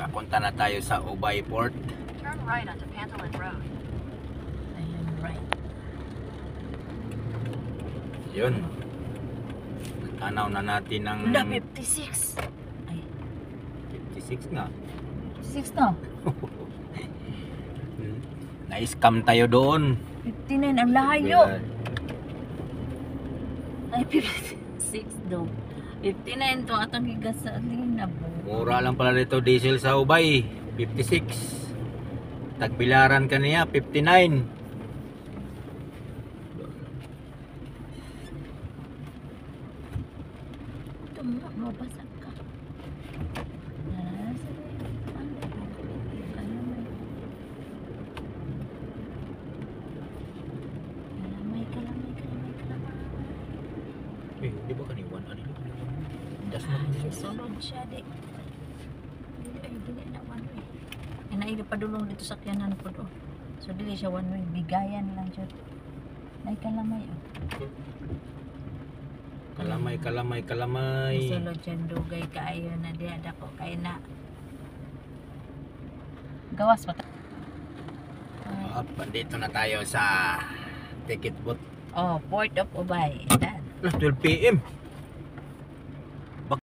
Papunta na tayo sa Ubay Port. Turn right onto Pantolin Road. Ayun, right. Yun. Natanaw na natin ng Wala, 56. Ay, 56 nga. 56 na. Na-scam tayo doon. 59, ang layo. Ay, 56 daw. 59 to atong gigasolina po. Mura lang pala dito diesel sa Ubay. 56. Tagbilaran kaniya 59. Ito nga, mabasag ka. Eh, di ba kaniwan? Ano yun? Das na siya. Sunod siya, di. Ay, dili na one way. Ay, nailo pa dulong dito sa kyanan po do. So, dili siya one way. Bigayan lang siya. Ay, kalamay, oh. Kalamay, kalamay, kalamay. Sulod siya, dugay kaayo na di. Dako, kaya na. Gawas pa ta. Up, dito na tayo sa ticket booth. Oh, Port of Ubay. Yan. 12 PM.